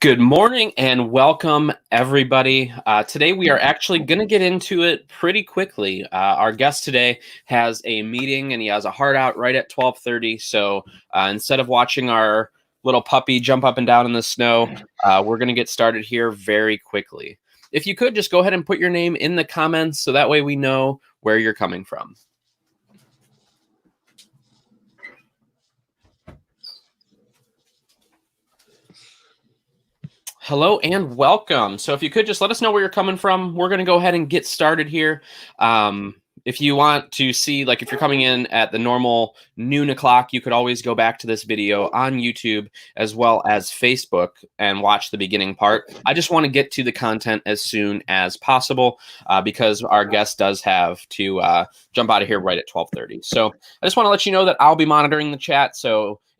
Good morning and welcome, everybody. Today we are actually going to get into it pretty quickly. Our guest today has a meeting and he has a heart out right at 12:30. So instead of watching our little puppy jump up and down in the snow, we're going to get started here very quickly. If you could just go ahead and put your name in the comments so that way we know where you're coming from. Hello and welcome. So if you could just let us know where you're coming from, we're going to go ahead and get started here. If you want to see, like if you're coming in at the normal noon o'clock, you could always go back to this video on YouTube as well as Facebook and watch the beginning part. I just want to get to the content as soon as possible because our guest does have to jump out of here right at 12:30. So I just want to let you know that I'll be monitoring the chat.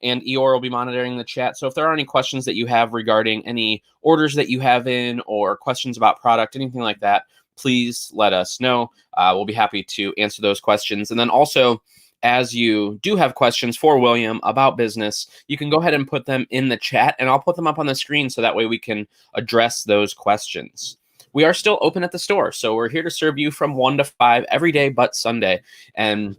And Eeyore will be monitoring the chat. So if there are any questions that you have regarding any orders that you have in or questions about product, anything like that, please let us know. We'll be happy to answer those questions. And then also, as you do have questions for William about business, you can go ahead and put them in the chat and I'll put them up on the screen so that way we can address those questions. We are still open at the store. So we're here to serve you from 1 to 5 every day but Sunday. And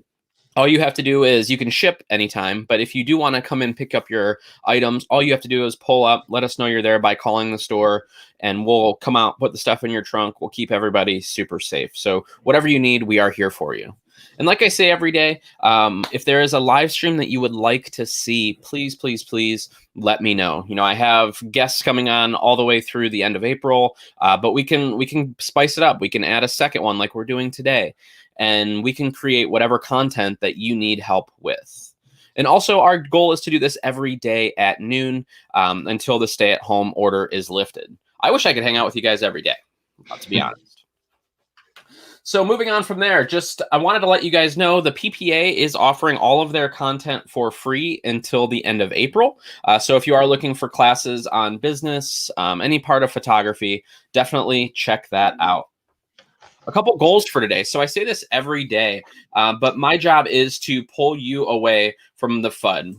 all you have to do is you can ship anytime, but if you do want to come and pick up your items, all you have to do is pull up, let us know you're there by calling the store, and we'll come out, put the stuff in your trunk. We'll keep everybody super safe. So whatever you need, we are here for you. And like I say every day, if there is a live stream that you would like to see, please, please, please let me know. You know, I have guests coming on all the way through the end of April, but we can spice it up. We can add a second one like we're doing today. And we can create whatever content that you need help with. And also our goal is to do this every day at noon until the stay-at-home order is lifted. I wish I could hang out with you guys every day, to be honest. So moving on from there, I wanted to let you guys know the PPA is offering all of their content for free until the end of April. So if you are looking for classes on business, any part of photography, definitely check that out. A couple goals for today. So I say this every day, but my job is to pull you away from the FUD,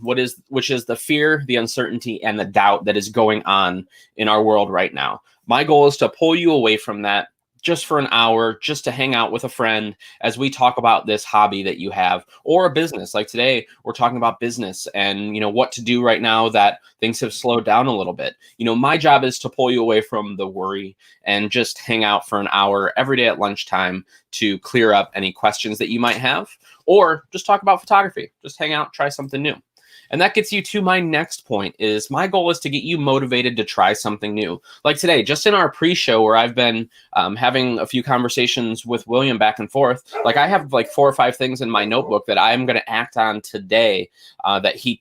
which is the fear, the uncertainty, and the doubt that is going on in our world right now. My goal is to pull you away from that just for an hour, just to hang out with a friend as we talk about this hobby that you have or a business. Like today, we're talking about business and, you know, what to do right now that things have slowed down a little bit. You know, my job is to pull you away from the worry and just hang out for an hour every day at lunchtime to clear up any questions that you might have or just talk about photography. Just hang out, try something new. And that gets you to my next point is my goal is to get you motivated to try something new. Like today, just in our pre-show where I've been having a few conversations with William back and forth, like I have like 4 or 5 things in my notebook that I'm going to act on today that he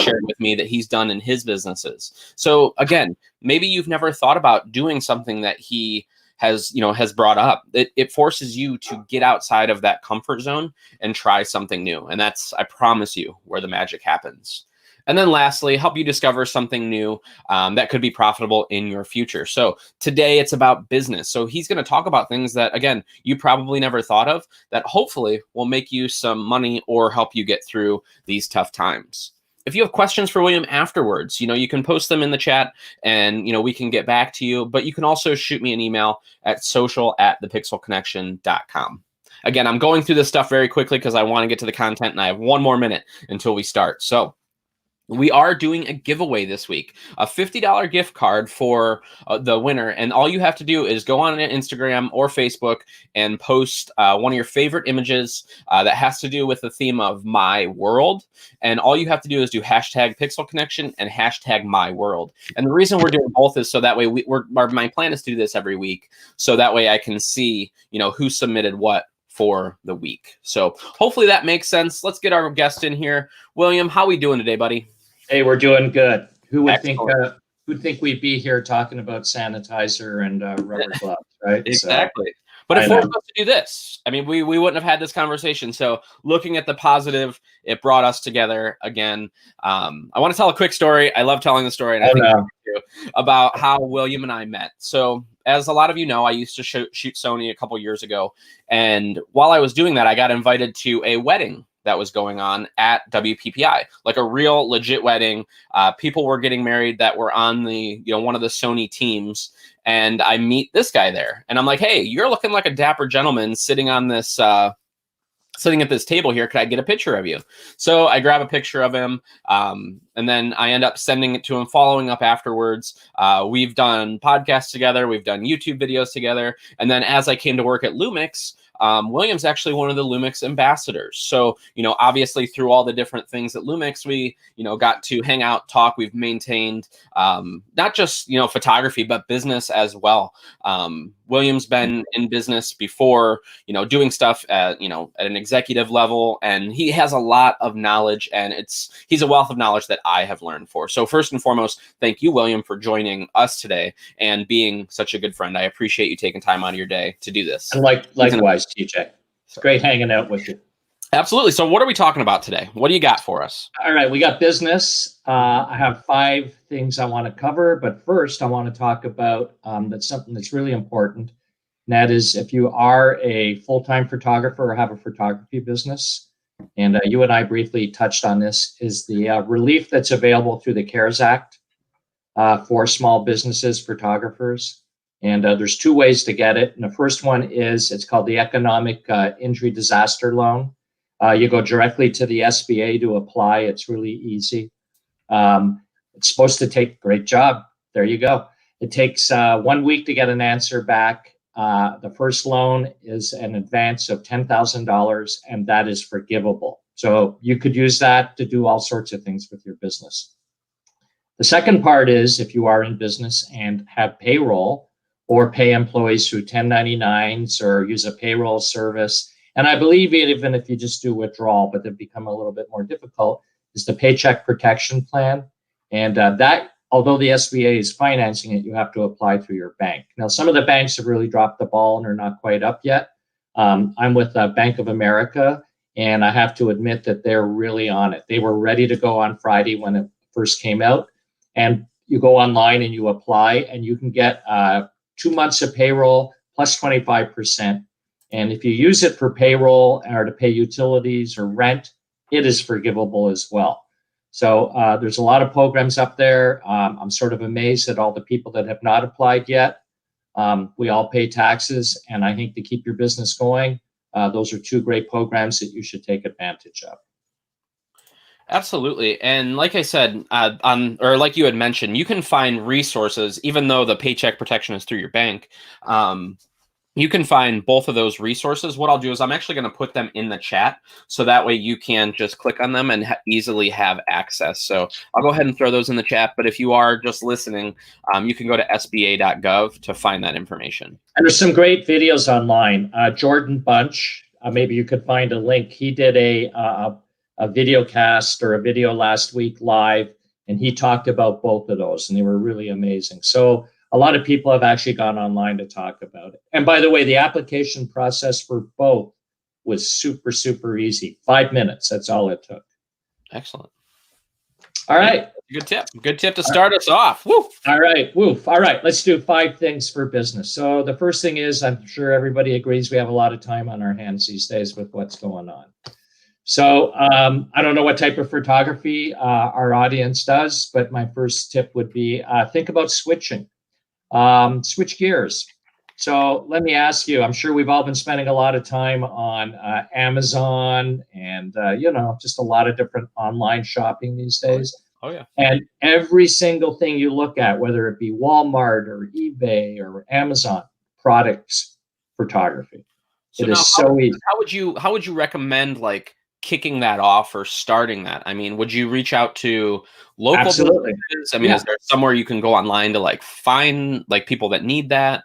shared with me that he's done in his businesses. So again, maybe you've never thought about doing something that he has brought up. It forces you to get outside of that comfort zone and try something new. And that's, I promise you, where the magic happens. And then lastly, help you discover something new that could be profitable in your future. So today it's about business. So he's going to talk about things that, again, you probably never thought of that hopefully will make you some money or help you get through these tough times. If you have questions for William afterwards, you know, you can post them in the chat and, you know, we can get back to you, but you can also shoot me an email at social@thepixelconnection.com. Again, I'm going through this stuff very quickly because I want to get to the content and I have 1 more minute until we start. So we are doing a giveaway this week, a $50 gift card for the winner. And all you have to do is go on Instagram or Facebook and post one of your favorite images that has to do with the theme of my world. And all you have to do is do hashtag Pixel Connection and hashtag my world. And the reason we're doing both is so that way my plan is to do this every week. So that way I can see, you know, who submitted what for the week. So hopefully that makes sense. Let's get our guest in here. William, how we doing today, buddy? Hey, we're doing good. Who would Excellent. think we'd be here talking about sanitizer and rubber gloves, right? Exactly. But it forced us to do this. I mean, we wouldn't have had this conversation. So looking at the positive, it brought us together again. I want to tell a quick story. I love telling the story, and I think about how William and I met. So as a lot of you know, I used to shoot Sony a couple years ago. And while I was doing that, I got invited to a wedding that was going on at WPPI, like a real legit wedding. People were getting married that were on the, one of the Sony teams. And I meet this guy there and I'm like, hey, you're looking like a dapper gentleman sitting on this, sitting at this table here. Could I get a picture of you? So I grab a picture of him. And then I end up sending it to him, following up afterwards. We've done podcasts together. We've done YouTube videos together. And then as I came to work at Lumix, William's actually one of the Lumix ambassadors. So, obviously through all the different things at Lumix, we, got to hang out, talk. We've maintained not just, photography, but business as well. William's been in business before, doing stuff at, at an executive level, and he has a lot of knowledge, and he's a wealth of knowledge that I have learned for. So first and foremost, thank you, William, for joining us today and being such a good friend. I appreciate you taking time out of your day to do this. And likewise, TJ. It's great hanging out with you. Absolutely. So what are we talking about today? What do you got for us? All right, we got business. I have 5 things I want to cover, but first I want to talk about that's something that's really important. And that is, if you are a full-time photographer or have a photography business, and you and I briefly touched on this, is the relief that's available through the CARES Act for small businesses, photographers. And there's 2 ways to get it. And the first one is, it's called the Economic Injury Disaster Loan. You go directly to the SBA to apply. It's really easy. It's supposed to take, great job. There you go. It takes 1 week to get an answer back. The first loan is an advance of $10,000, and that is forgivable. So you could use that to do all sorts of things with your business. The second part is, if you are in business and have payroll or pay employees through 1099s or use a payroll service, and I believe even if you just do withdrawal, but they've become a little bit more difficult, is the Paycheck Protection Plan. And that, although the SBA is financing it, you have to apply through your bank. Now, some of the banks have really dropped the ball and are not quite up yet. I'm with Bank of America, and I have to admit that they're really on it. They were ready to go on Friday when it first came out. And you go online and you apply, and you can get 2 months of payroll plus 25%. And if you use it for payroll or to pay utilities or rent, it is forgivable as well. So there's a lot of programs up there. I'm sort of amazed at all the people that have not applied yet. We all pay taxes, and I think to keep your business going, those are 2 great programs that you should take advantage of. Absolutely. And like I said, like you had mentioned, you can find resources, even though the paycheck protection is through your bank. You can find both of those resources. What I'll do is I'm actually going to put them in the chat, so that way you can just click on them and easily have access. So I'll go ahead and throw those in the chat. But if you are just listening, you can go to sba.gov to find that information. And there's some great videos online. Jordan Bunch, maybe you could find a link. He did a video cast or a video last week live, and he talked about both of those, and they were really amazing. So a lot of people have actually gone online to talk about it. And by the way, the application process for both was super, super easy. 5 minutes, that's all it took. Excellent. All right. Good tip. Good tip to start us off. Woo. All right. Woof. All right. Let's do 5 things for business. So the first thing is, I'm sure everybody agrees we have a lot of time on our hands these days with what's going on. So I don't know what type of photography our audience does, but my first tip would be think about switching. Switch gears. So let me ask you, I'm sure we've all been spending a lot of time on Amazon and, just a lot of different online shopping these days. Oh, yeah. And every single thing you look at, whether it be Walmart or eBay or Amazon, products photography. So it is so easy. How would you recommend kicking that off or starting that? I mean, would you reach out to local businesses? I mean, Is there somewhere you can go online to find people that need that?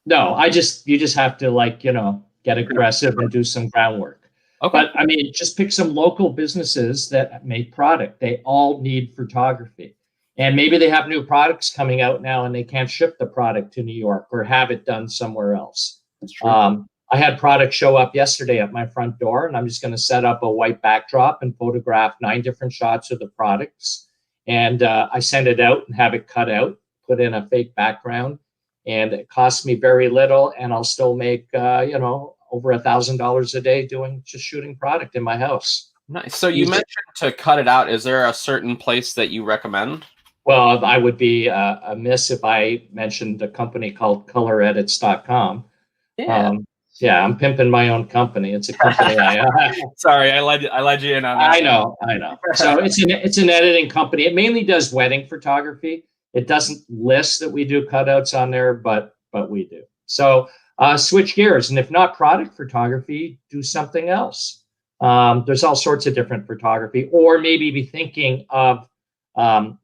No, you just have to get aggressive and do some groundwork. Okay. But I mean, just pick some local businesses that make product. They all need photography. And maybe they have new products coming out now and they can't ship the product to New York or have it done somewhere else. That's true. I had product show up yesterday at my front door, and I'm just going to set up a white backdrop and photograph 9 different shots of the products. And I send it out and have it cut out, put in a fake background, and it costs me very little. And I'll still make, over $1,000 a day just shooting product in my house. Nice. So you mentioned to cut it out. Is there a certain place that you recommend? Well, I would be amiss if I mentioned a company called coloredits.com. Yeah. Yeah, I'm pimping my own company. It's a company Sorry, I led you in on that. I know. So it's an editing company. It mainly does wedding photography. It doesn't list that we do cutouts on there, but we do. So switch gears, and if not product photography, do something else. There's all sorts of different photography, or maybe be thinking of, I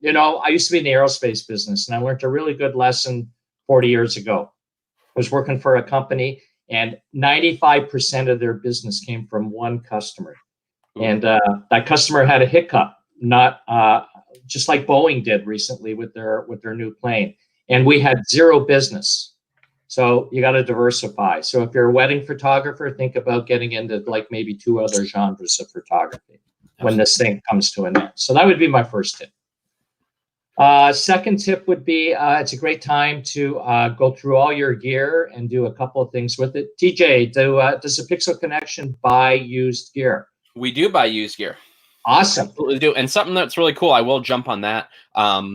used to be in the aerospace business, and I learned a really good lesson 40 years ago. I was working for a company, and 95% of their business came from one customer. And that customer had a hiccup, not just like Boeing did recently with their new plane. And we had zero business. So you got to diversify. So if you're a wedding photographer, think about getting into like maybe 2 other genres of photography when this thing comes to an end. So that would be my first tip. Second tip would be it's a great time to go through all your gear and do a couple of things with it. TJ, does the Pixel Connection buy used gear? We do buy used gear. Awesome. Absolutely do. And something that's really cool, I will jump on that.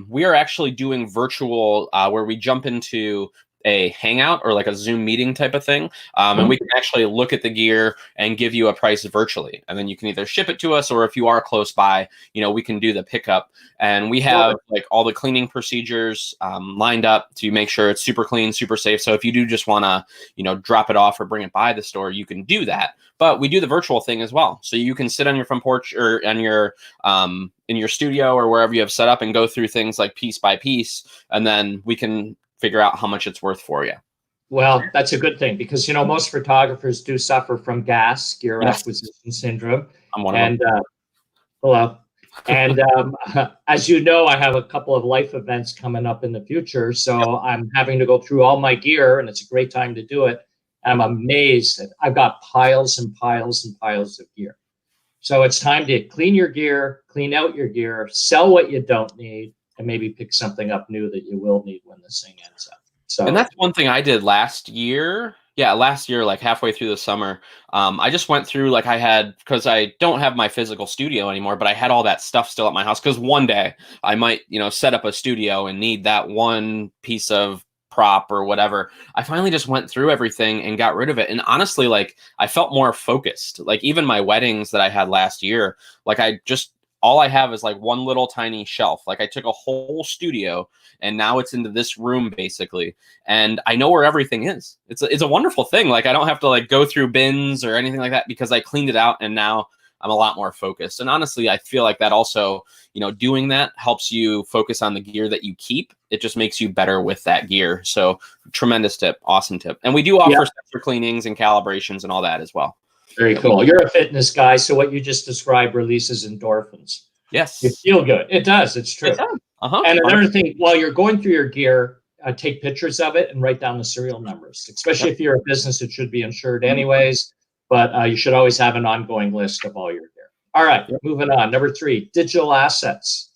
We are actually doing virtual where we jump into a hangout or like a Zoom meeting type of thing. And we can actually look at the gear and give you a price virtually. And then you can either ship it to us, or if you are close by, we can do the pickup. And we have like all the cleaning procedures lined up to make sure it's super clean, super safe. So if you do just want to, drop it off or bring it by the store, you can do that. But we do the virtual thing as well. So you can sit on your front porch or on your in your studio or wherever you have set up and go through things like piece by piece. And then we can figure out how much it's worth for you. Well, that's a good thing because, most photographers do suffer from gear acquisition syndrome. I'm one of them. Hello. And as you know, I have a couple of life events coming up in the future. So I'm having to go through all my gear, and it's a great time to do it. I'm amazed that I've got piles and piles and piles of gear. So it's time to clean your gear, clean out your gear, sell what you don't need, and maybe pick something up new that you will need when this thing ends up. So, and that's one thing I did last year. Yeah, last year, like halfway through the summer, I just went through because I don't have my physical studio anymore, but I had all that stuff still at my house because one day I might, set up a studio and need that one piece of prop or whatever. I finally just went through everything and got rid of it. And honestly, I felt more focused. Like even my weddings that I had last year, all I have is one little tiny shelf. Like I took a whole studio and now it's into this room basically. And I know where everything is. It's a wonderful thing. I don't have to go through bins or anything like that because I cleaned it out and now I'm a lot more focused. And honestly, I feel like that also, doing that helps you focus on the gear that you keep. It just makes you better with that gear. So tremendous tip. Awesome tip. And we do offer sensor cleanings and calibrations and all that as well. Very cool. You're a fitness guy, so what you just described releases endorphins. Yes. You feel good. It does. It's true. It does. And another thing, while you're going through your gear, take pictures of it and write down the serial numbers, especially if you're a business that should be insured anyways. But you should always have an ongoing list of all your gear. All right, moving on. Number 3, digital assets.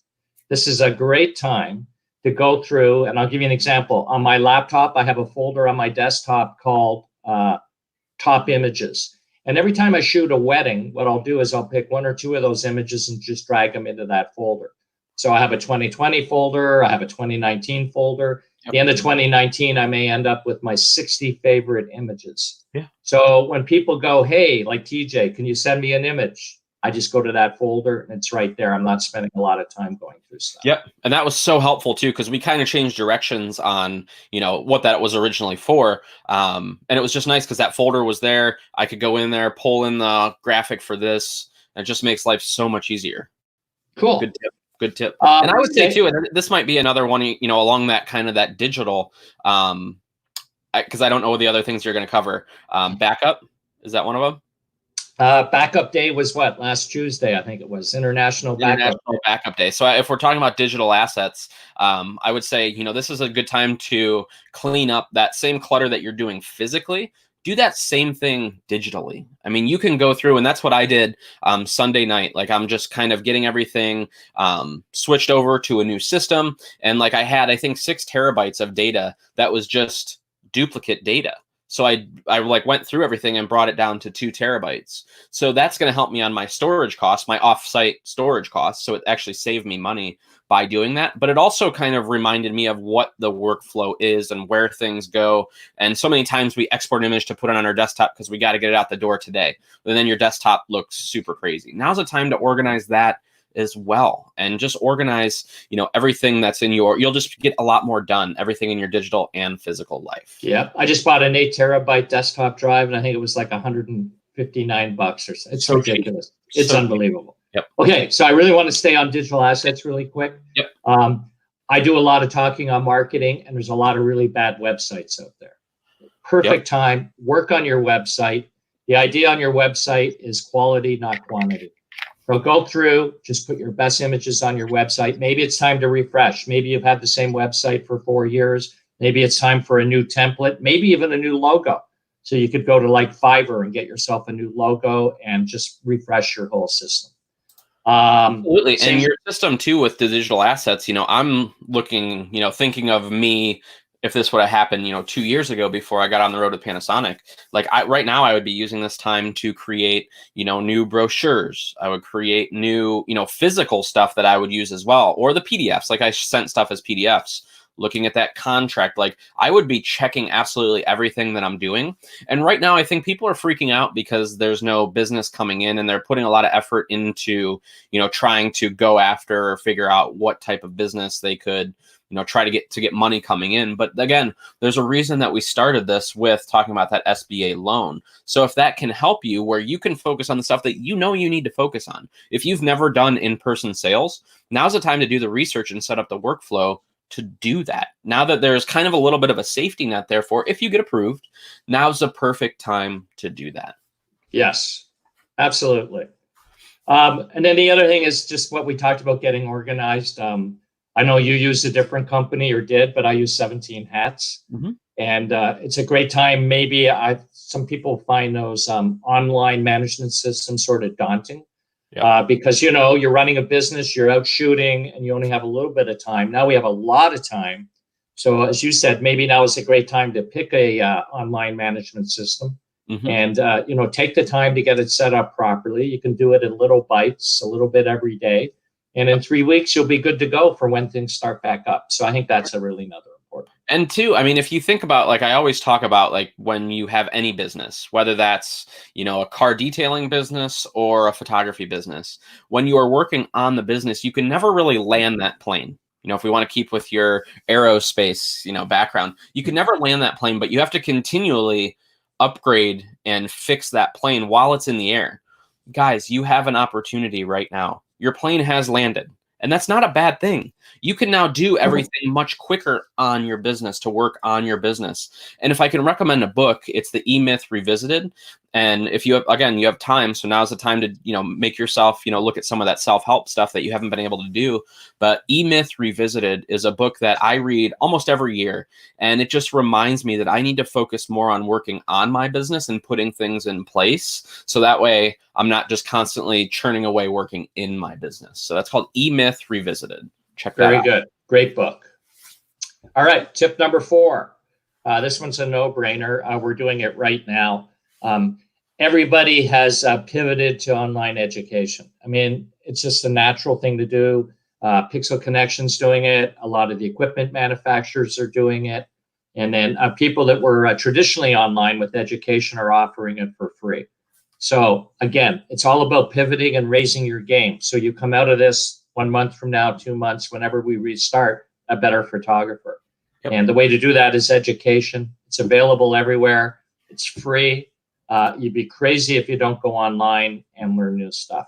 This is a great time to go through, and I'll give you an example. On my laptop, I have a folder on my desktop called Top Images. And every time I shoot a wedding, what I'll do is I'll pick 1 or 2 of those images and just drag them into that folder. So I have a 2020 folder, I have a 2019 folder. At the end of 2019, I may end up with my 60 favorite images. Yeah. So when people go, hey, like TJ, can you send me an image? I just go to that folder and it's right there. I'm not spending a lot of time going through stuff. Yep. And that was so helpful too, because we kind of changed directions on, what that was originally for. And it was just nice because that folder was there. I could go in there, pull in the graphic for this. And it just makes life so much easier. Cool. Good tip. And I would say too, and this might be another one, along that kind of that digital, because I don't know the other things you're going to cover. Backup, is that one of them? Backup day was what? Last Tuesday, I think it was International Backup Day. So if we're talking about digital assets, I would say, this is a good time to clean up that same clutter that you're doing physically. Do that same thing digitally. I mean, you can go through, and that's what I did Sunday night. I'm just kind of getting everything switched over to a new system. And I had, I think, 6 terabytes of data that was just duplicate data. So I like went through everything and brought it down to 2 terabytes. So that's going to help me on my storage costs, my offsite storage costs. So it actually saved me money by doing that. But it also kind of reminded me of what the workflow is and where things go. And so many times we export an image to put it on our desktop because we got to get it out the door today. And then your desktop looks super crazy. Now's the time to organize that as well, and just organize, everything that's in you'll just get a lot more done, everything in your digital and physical life. Yeah, I just bought an 8 terabyte desktop drive, and I think it was like $159 or so. It's so ridiculous. Cheap. It's so unbelievable. Cheap. Yep. Okay, so I really want to stay on digital assets really quick. Yep. I do a lot of talking on marketing, and there's a lot of really bad websites out there. Perfect time, work on your website. The idea on your website is quality, not quantity. So go through, just put your best images on your website. Maybe it's time to refresh. Maybe you've had the same website for 4 years. Maybe it's time for a new template, maybe even a new logo. So you could go to like Fiverr and get yourself a new logo and just refresh your whole system. Absolutely. And your system too with the digital assets, I'm looking, thinking of me, if this would have happened, 2 years ago before I got on the road with Panasonic, right now I would be using this time to create, new brochures. I would create new, physical stuff that I would use as well, or the PDFs. Like I sent stuff as PDFs, looking at that contract. Like I would be checking absolutely everything that I'm doing. And right now I think people are freaking out because there's no business coming in, and they're putting a lot of effort into, trying to go after or figure out what type of business they could, try to get money coming in. But again, there's a reason that we started this with talking about that SBA loan. So if that can help you, where you can focus on the stuff that you need to focus on. If you've never done in-person sales, now's the time to do the research and set up the workflow to do that. Now that there's kind of a little bit of a safety net there for if you get approved, now's the perfect time to do that. Yes, absolutely. And then the other thing is just what we talked about, getting organized. I know you used a different company or did, but I use 17 Hats. Mm-hmm. And it's a great time. Maybe some people find those online management systems sort of daunting. Yeah. Because, you're running a business, you're out shooting, and you only have a little bit of time. Now we have a lot of time. So as you said, maybe now is a great time to pick a online management system. Mm-hmm. And, take the time to get it set up properly. You can do it in little bites, a little bit every day. And in 3 weeks, you'll be good to go for when things start back up. So I think that's a really another important. And two, if you think about, I always talk about, when you have any business, whether that's, a car detailing business or a photography business, when you are working on the business, you can never really land that plane. If we want to keep with your aerospace, background, you can never land that plane, but you have to continually upgrade and fix that plane while it's in the air. Guys, you have an opportunity right now. Your plane has landed, and that's not a bad thing. You can now do everything much quicker on your business, to work on your business. And if I can recommend a book, it's the E-Myth Revisited. And if you have time, so now's the time to, make yourself, look at some of that self-help stuff that you haven't been able to do. But E-Myth Revisited is a book that I read almost every year. And it just reminds me that I need to focus more on working on my business and putting things in place. So that way I'm not just constantly churning away working in my business. So that's called E-Myth Revisited. Check that out. Very good. Great book. All right. Tip number 4. This one's a no-brainer. We're doing it right now. Everybody has pivoted to online education. It's just a natural thing to do. Pixel Connection's doing it. A lot of the equipment manufacturers are doing it. And then people that were traditionally online with education are offering it for free. So again, it's all about pivoting and raising your game. So you come out of this 1 month from now, 2 months, whenever we restart, a better photographer. Yep. And the way to do that is education. It's available everywhere. It's free. You'd be crazy if you don't go online and learn new stuff.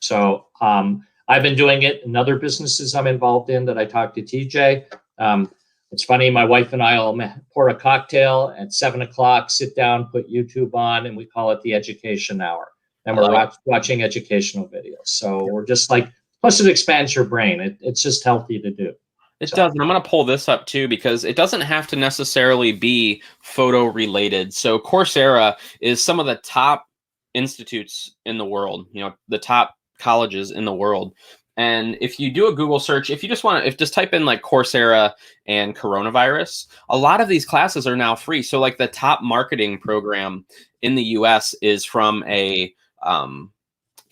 So I've been doing it in other businesses I'm involved in that I talked to TJ. It's funny, my wife and I will pour a cocktail at 7 o'clock, sit down, put YouTube on, and we call it the education hour. And we're watching educational videos. So we're just plus it expands your brain. It's just healthy to do. It does. And I'm going to pull this up too, because it doesn't have to necessarily be photo related. So Coursera is some of the top institutes in the world, the top colleges in the world. And if you do a Google search, if you just want to, if just type in like Coursera and coronavirus, a lot of these classes are now free. So like the top marketing program in the US is from a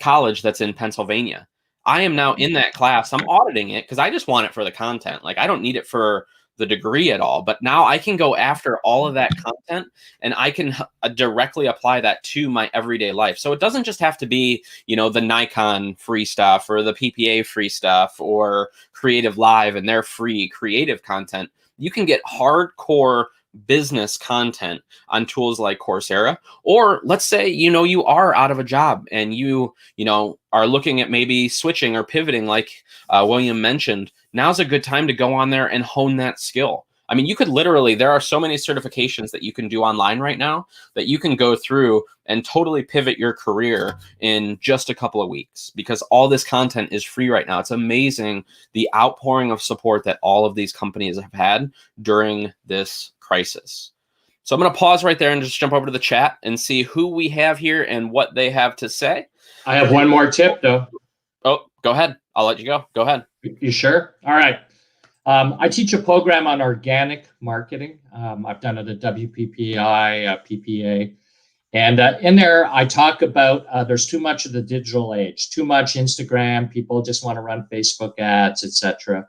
college that's in Pennsylvania. I am now in that class. I'm auditing it because I just want it for the content. Like I don't need it for the degree at all. But now I can go after all of that content and I can directly apply that to my everyday life. So it doesn't just have to be, the Nikon free stuff or the PPA free stuff or Creative Live and their free creative content. You can get hardcore business content on tools like Coursera. Or let's say, you are out of a job and you are looking at maybe switching or pivoting like William mentioned. Now's a good time to go on there and hone that skill. I mean, you could literally, there are so many certifications that you can do online right now that you can go through and totally pivot your career in just a couple of weeks because all this content is free right now. It's amazing the outpouring of support that all of these companies have had during this crisis. So I'm going to pause right there and just jump over to the chat and see who we have here and what they have to say. I have one more tip, though. Oh, go ahead. I'll let you go. Go ahead. You sure? All right. I teach a program on organic marketing. I've done it at WPPI, PPA. And in there, I talk about there's too much of the digital age, too much Instagram. People just want to run Facebook ads, etc.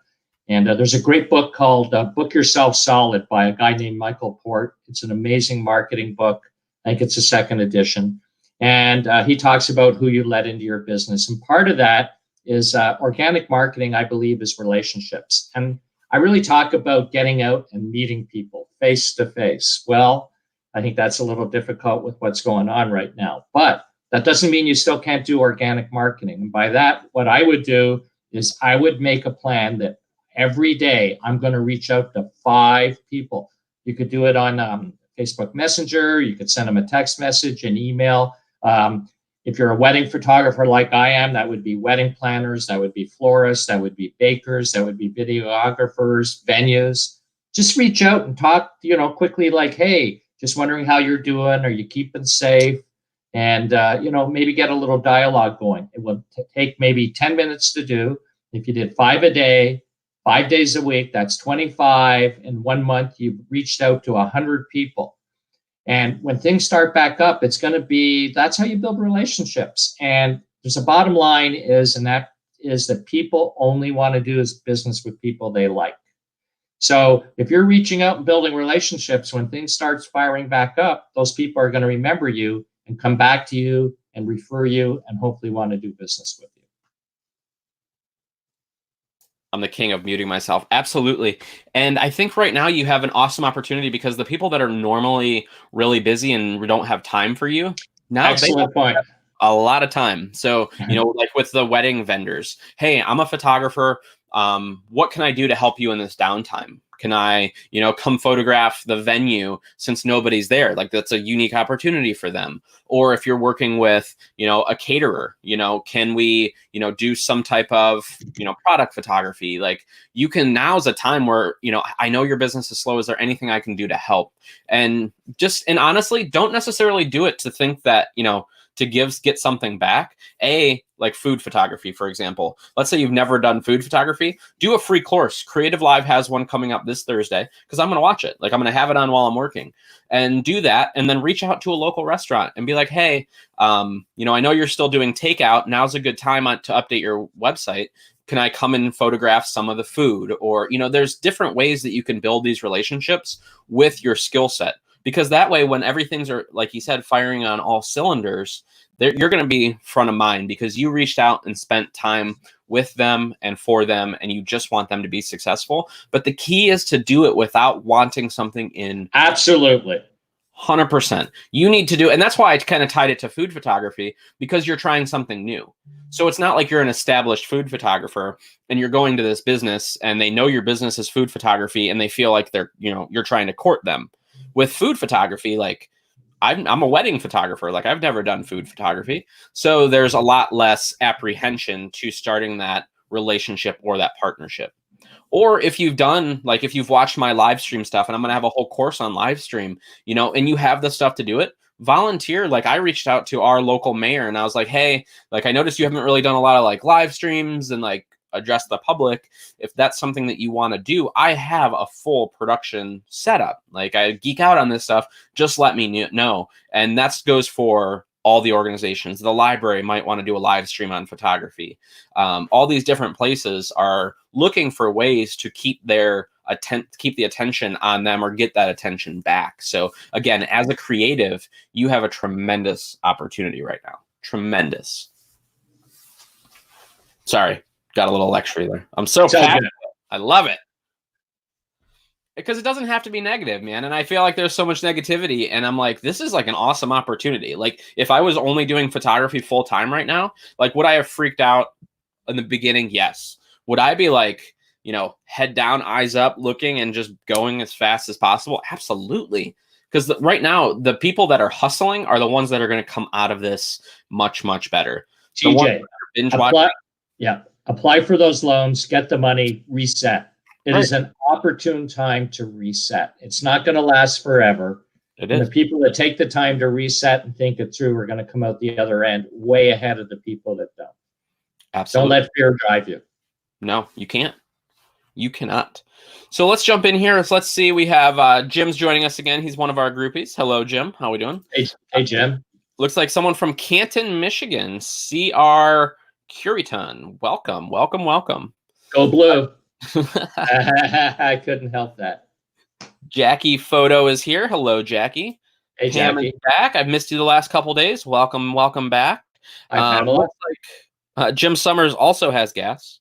And there's a great book called Book Yourself Solid by a guy named Michael Port. It's an amazing marketing book. I think it's a second edition. And he talks about who you let into your business. And part of that is organic marketing, I believe, is relationships. And I really talk about getting out and meeting people face to face. Well, I think that's a little difficult with what's going on right now. But that doesn't mean you still can't do organic marketing. And by that, what I would do is I would make a plan that every day I'm going to reach out to 5 people. You could do it on Facebook Messenger. You could send them a text message, an email. If you're a wedding photographer like I am, that would be wedding planners, that would be florists, that would be bakers, that would be videographers, venues. Just reach out and talk, quickly like, hey, just wondering how you're doing. Are you keeping safe? And, maybe get a little dialogue going. It will take maybe 10 minutes to do. If you did 5 a day, 5 days a week, that's 25. In 1 month, you've reached out to 100 people. And when things start back up, it's going to be, that's how you build relationships. And there's a bottom line and that is that people only want to do business with people they like. So if you're reaching out and building relationships, when things start firing back up, those people are going to remember you and come back to you and refer you and hopefully want to do business with you. I'm the king of muting myself. Absolutely. And I think right now you have an awesome opportunity because the people that are normally really busy and don't have time for you, now Excellent point. A lot of time. So, like with the wedding vendors, hey, I'm a photographer. What can I do to help you in this downtime? Can I, come photograph the venue since nobody's there? Like that's a unique opportunity for them. Or if you're working with, a caterer, can we, do some type of, product photography? Like now's a time where, I know your business is slow. Is there anything I can do to help? And honestly, don't necessarily do it to think that, to get something back. Like food photography, for example. Let's say you've never done food photography. Do a free course. Creative Live has one coming up this Thursday because I'm going to watch it. Like I'm going to have it on while I'm working and do that. And then reach out to a local restaurant and be like, hey, I know you're still doing takeout. Now's a good time to update your website. Can I come and photograph some of the food? Or, there's different ways that you can build these relationships with your skill set. Because that way, when everything's, like you said, firing on all cylinders, you're going to be front of mind because you reached out and spent time with them and for them, and you just want them to be successful. But the key is to do it without wanting something in. Absolutely. 100%. You need to do, and that's why I kind of tied it to food photography, because you're trying something new. So it's not like you're an established food photographer and you're going to this business and they know your business is food photography and they feel like you're trying to court them. With food photography, like I'm a wedding photographer, like I've never done food photography. So there's a lot less apprehension to starting that relationship or that partnership. Or if you've watched my live stream stuff, and I'm going to have a whole course on live stream, and you have the stuff to do it, volunteer. Like I reached out to our local mayor and I was like, hey, like I noticed you haven't really done a lot of like live streams and like address the public. If that's something that you want to do, I have a full production setup. Like I geek out on this stuff. Just let me know. And that goes for all the organizations. The library might want to do a live stream on photography. All these different places are looking for ways to keep the attention on them or get that attention back. So again, as a creative, you have a tremendous opportunity right now. Tremendous. Sorry, got a little lecture there. I'm so passionate. I love it. Because it doesn't have to be negative, man. And I feel like there's so much negativity. And I'm like, this is like an awesome opportunity. Like if I was only doing photography full time right now, like would I have freaked out in the beginning? Yes. Would I be like, head down, eyes up, looking and just going as fast as possible? Absolutely. Because right now, the people that are hustling are the ones that are going to come out of this much, much better. TJ, apply for those loans, get the money, reset. It is an opportune time to reset. It's not going to last forever. And the people that take the time to reset and think it through are going to come out the other end way ahead of the people that don't. Absolutely. Don't let fear drive you. No, you can't. You cannot. So let's jump in here. Let's see. We have Jim's joining us again. He's one of our groupies. Hello, Jim. How are we doing? Hey, Jim. Looks like someone from Canton, Michigan. CR Curiton. Welcome. Go blue. I couldn't help that. Jackie Photo is here. Hello, Jackie. Hey, Pam Jackie. is back. I've missed you the last couple days. Welcome back. Looks like Jim Summers also has gas.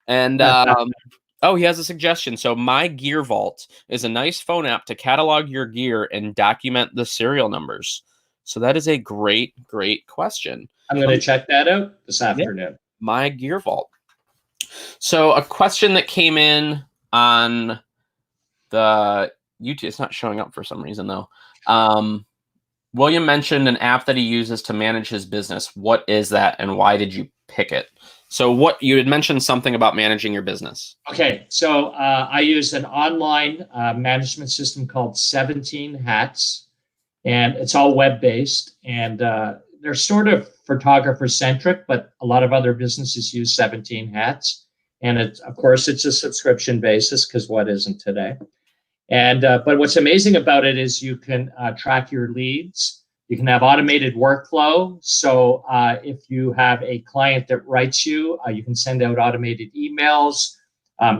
And he has a suggestion. So My Gear Vault is a nice phone app to catalog your gear and document the serial numbers. So that is a great question. I'm going to check that out this afternoon. Yeah. My Gear Vault. So a question that came in on the YouTube, it's not showing up for some reason though. William mentioned an app that he uses to manage his business. What is that and why did you pick it? So what you had mentioned something about managing your business. Okay. So I use an online management system called 17 Hats, and it's all web-based, and they're sort of photographer centric, but a lot of other businesses use 17 Hats. And it's a subscription basis because what isn't today? And but what's amazing about it is you can track your leads. You can have automated workflow. So if you have a client that writes you, you can send out automated emails.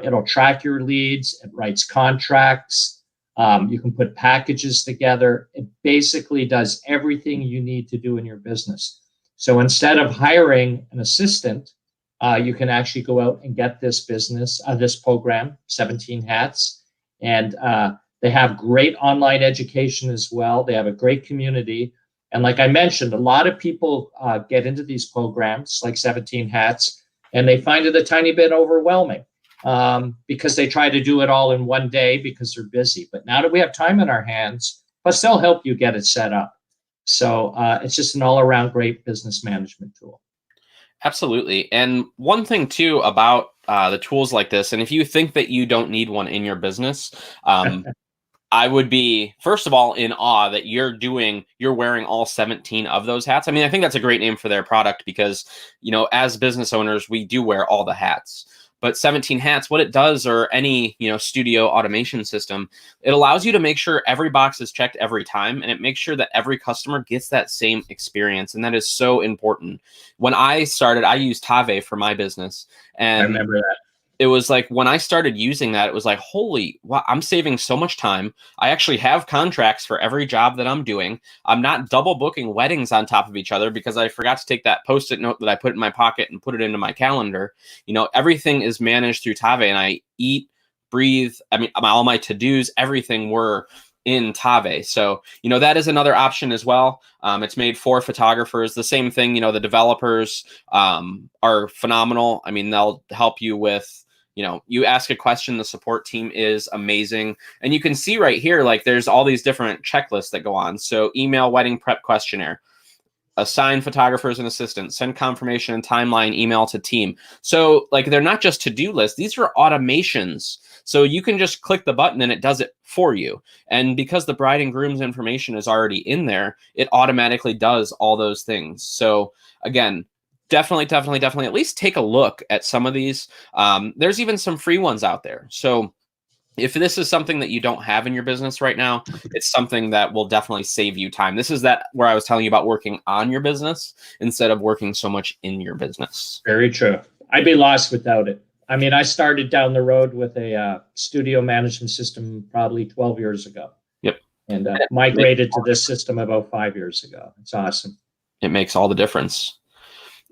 It'll track your leads. It writes contracts. You can put packages together. It basically does everything you need to do in your business. So instead of hiring an assistant, you can actually go out and get this program, 17 Hats. And they have great online education as well. They have a great community. And like I mentioned, a lot of people get into these programs like 17 Hats, and they find it a tiny bit overwhelming because they try to do it all in one day because they're busy. But now that we have time in our hands, plus they'll help you get it set up. So it's just an all-around great business management tool. Absolutely. And one thing too about the tools like this, and if you think that you don't need one in your business, I would be, first of all, in awe that you're wearing all 17 of those hats. I mean, I think that's a great name for their product because, as business owners, we do wear all the hats. But 17 Hats, what it does, or any, studio automation system, it allows you to make sure every box is checked every time, and it makes sure that every customer gets that same experience. And that is so important. When I started, I used Tave for my business. And I remember that. It was like when I started using that, it was like, holy, wow, I'm saving so much time. I actually have contracts for every job that I'm doing. I'm not double booking weddings on top of each other because I forgot to take that Post-it note that I put in my pocket and put it into my calendar. Everything is managed through Tave, and I eat, breathe. I mean, all my to-dos, everything were in Tave. So, that is another option as well. It's made for photographers. The same thing, the developers are phenomenal. I mean, they'll help you with, you ask a question, the support team is amazing. And you can see right here, like there's all these different checklists that go on. So email wedding prep questionnaire, assign photographers and assistants, send confirmation and timeline email to team. So like, they're not just to-do lists. These are automations. So you can just click the button and it does it for you. And because the bride and groom's information is already in there, it automatically does all those things. So again, definitely at least take a look at some of these. There's even some free ones out there. So if this is something that you don't have in your business right now, it's something that will definitely save you time. This is that where I was telling you about working on your business instead of working so much in your business. Very true. I'd be lost without it. I mean, I started down the road with a studio management system probably 12 years ago. Yep. And migrated to this system about 5 years ago. It's awesome. It makes all the difference.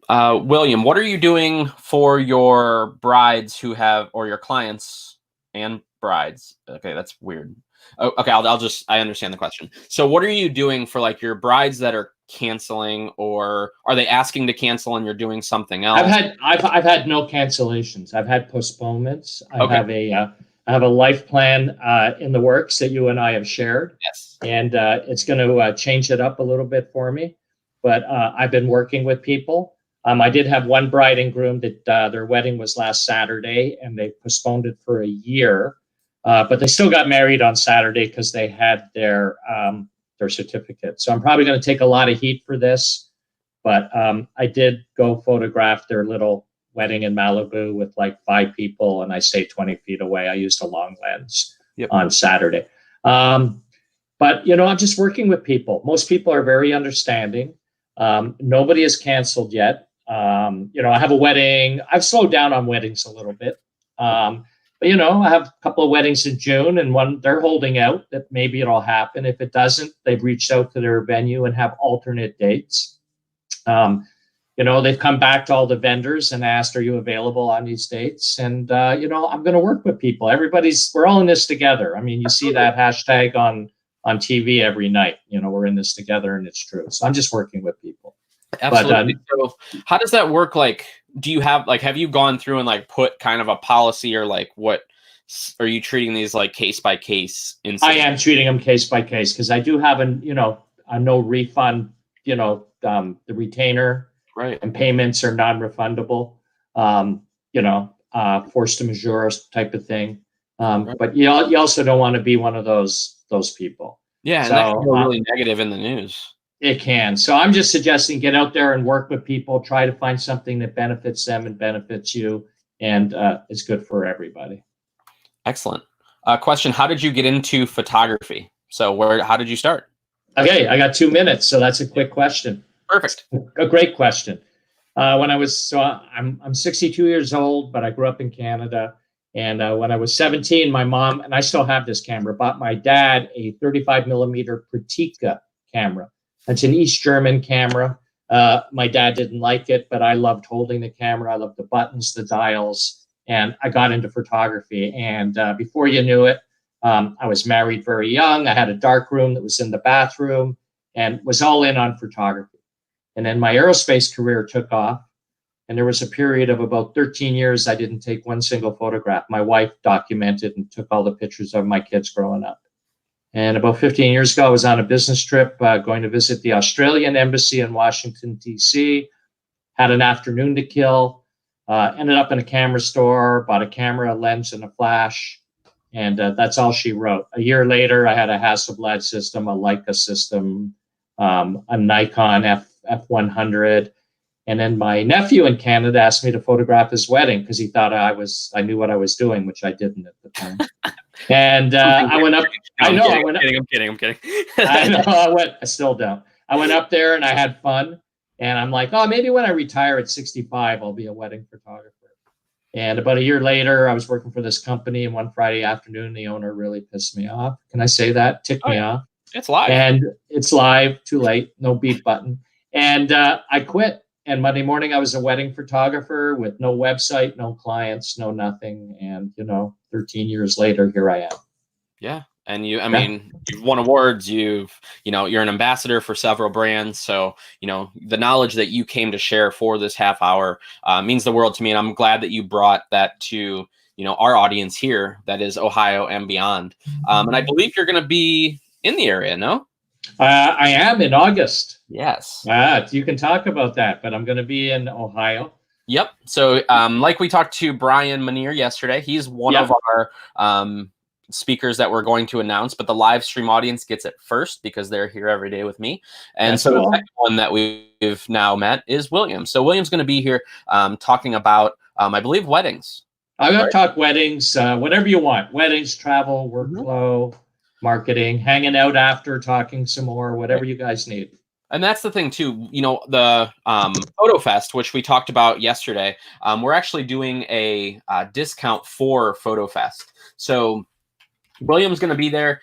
William, what are you doing for your brides who have, or your clients and brides? Okay, that's weird. Oh, okay, I understand the question. So what are you doing for like your brides that are canceling, or are they asking to cancel and you're doing something else? I've had no cancellations. I've had postponements. I have a life plan in the works that you and I have shared. Yes. And it's going to change it up a little bit for me. But I've been working with people. I did have one bride and groom that their wedding was last Saturday, and they postponed it for a year. But they still got married on Saturday because they had their certificate. So I'm probably going to take a lot of heat for this. But I did go photograph their little wedding in Malibu with like 5 people, and I stayed 20 feet away. I used a long lens on Saturday. But, you know, I'm just working with people. Most people are very understanding. Nobody has canceled yet. You know, I have a wedding. I've slowed down on weddings a little bit. But, you know, I have a couple of weddings in June, and one they're holding out that maybe it'll happen. If it doesn't, they've reached out to their venue and have alternate dates. You know, they've come back to all the vendors and asked, are you available on these dates? And, you know, I'm going to work with people. We're all in this together. I mean, you see that hashtag on TV every night. You know, we're in this together, and it's true. So I'm just working with people. Absolutely. So how does that work? Like, do you have, like, have you gone through and like put kind of a policy, or like what are you treating these like case by case? I am treating them case by case, because I do have a no refund, the retainer, right, and payments are non-refundable, force de majeure type of thing. Right. But you also don't want to be one of those people. Yeah, and that can go really negative in the news. It can. So I'm just suggesting get out there and work with people, try to find something that benefits them and benefits you, and it's good for everybody. Excellent. Question, how did you get into photography? So how did you start? Okay, I got 2 minutes, so that's a quick question. Perfect. A great question. I'm 62 years old, but I grew up in Canada. And when I was 17, my mom, and I still have this camera, bought my dad a 35 millimeter Pratica camera. It's an East German camera. My dad didn't like it, but I loved holding the camera. I loved the buttons, the dials, and I got into photography. And before you knew it, I was married very young. I had a dark room that was in the bathroom and was all in on photography. And then my aerospace career took off. And there was a period of about 13 years I didn't take one single photograph. My wife documented and took all the pictures of my kids growing up. And about 15 years ago, I was on a business trip going to visit the Australian Embassy in Washington, D.C., had an afternoon to kill, ended up in a camera store, bought a camera, a lens, and a flash. And that's all she wrote. A year later, I had a Hasselblad system, a Leica system, a Nikon F100. And then my nephew in Canada asked me to photograph his wedding because he thought I knew what I was doing, which I didn't at the time. And I went up. I'm kidding. I know. I still don't. I went up there and I had fun. And I'm like, oh, maybe when I retire at 65, I'll be a wedding photographer. And about a year later, I was working for this company. And one Friday afternoon, the owner really pissed me off. Can I say that? Ticked me off. It's live. And it's live. Too late. No beep button. And I quit. And Monday morning, I was a wedding photographer with no website, no clients, no nothing. And, 13 years later, here I am. Yeah. And mean, you've won awards, you're an ambassador for several brands. So, the knowledge that you came to share for this half hour means the world to me. And I'm glad that you brought that to, our audience here, that is Ohio and beyond. And I believe you're going to be in the area, no? I am in August. Yes. You can talk about that, but I'm going to be in Ohio. Yep. So, like we talked to Brian Manier yesterday, he's one Yep. of our speakers that we're going to announce, but the live stream audience gets it first because they're here every day with me. And That's so the cool. second one that we've now met is William. So William's going to be here talking about, I believe, weddings. I'm going to talk weddings, whatever you want. Weddings, travel, workflow, marketing, hanging out after, talking some more, whatever you guys need. And that's the thing too, you know, the Photo Fest, which we talked about yesterday, we're actually doing a discount for Photo Fest. So William's going to be there,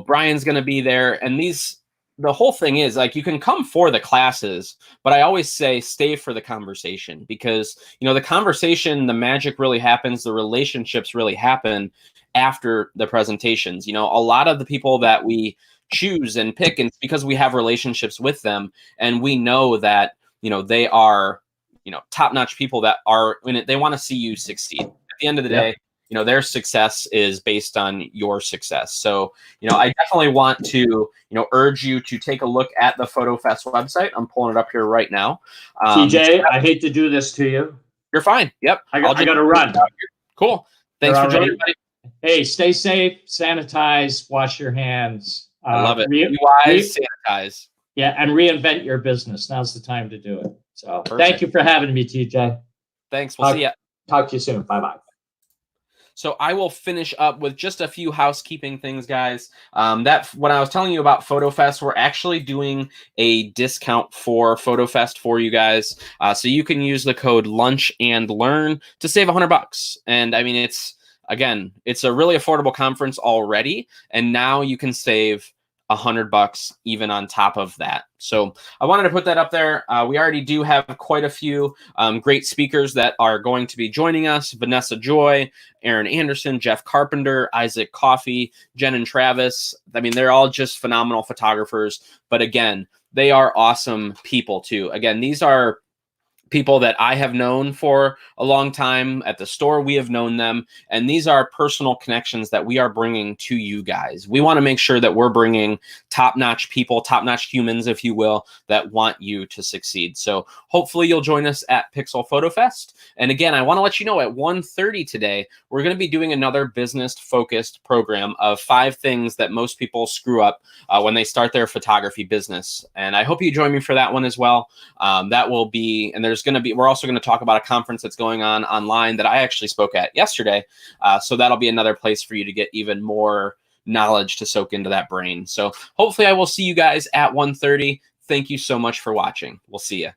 Brian's going to be there, and the whole thing is like you can come for the classes, but I always say stay for the conversation because, you know, the conversation, the magic really happens, the relationships really happen after the presentations. You know, a lot of the people that we choose and pick, and it's because we have relationships with them and we know that, you know, they are, you know, top-notch people that are in it. They want to see you succeed. At the end of the day, you know, their success is based on your success. So, you know, I definitely want to, you know, urge you to take a look at the Photo Fest website. I'm pulling it up here right now. TJ, I hate to do this to you. You're fine. Yep. I got to run. Cool. Thanks for joining, buddy. Hey, stay safe, sanitize, wash your hands. I love it. Be wise, sanitize. Yeah, and reinvent your business. Now's the time to do it. So Thank you for having me, TJ. Thanks. We'll see ya. Talk to you soon. Bye-bye. So I will finish up with just a few housekeeping things, guys. That when I was telling you about PhotoFest, we're actually doing a discount for PhotoFest for you guys. So you can use the code LUNCHANDLEARN to save $100. And I mean, it's a really affordable conference already, and now you can save $100 even on top of that. So I wanted to put that up there. We already do have quite a few great speakers that are going to be joining us: Vanessa Joy, Aaron Anderson, Jeff Carpenter, Isaac Coffey, Jen and Travis. I mean, they're all just phenomenal photographers, but again, they are awesome people too. Again, these are people that I have known for a long time. At the store, we have known them. And these are personal connections that we are bringing to you guys. We want to make sure that we're bringing top-notch people, top-notch humans, if you will, that want you to succeed. So hopefully you'll join us at Pixel Photo Fest. And again, I want to let you know at 1:30 today, we're going to be doing another business-focused program of 5 things that most people screw up when they start their photography business. And I hope you join me for that one as well. That will be, and we're also going to talk about a conference that's going on online that I actually spoke at yesterday. So that'll be another place for you to get even more knowledge to soak into that brain. So hopefully I will see you guys at 1:30. Thank you so much for watching. We'll see you.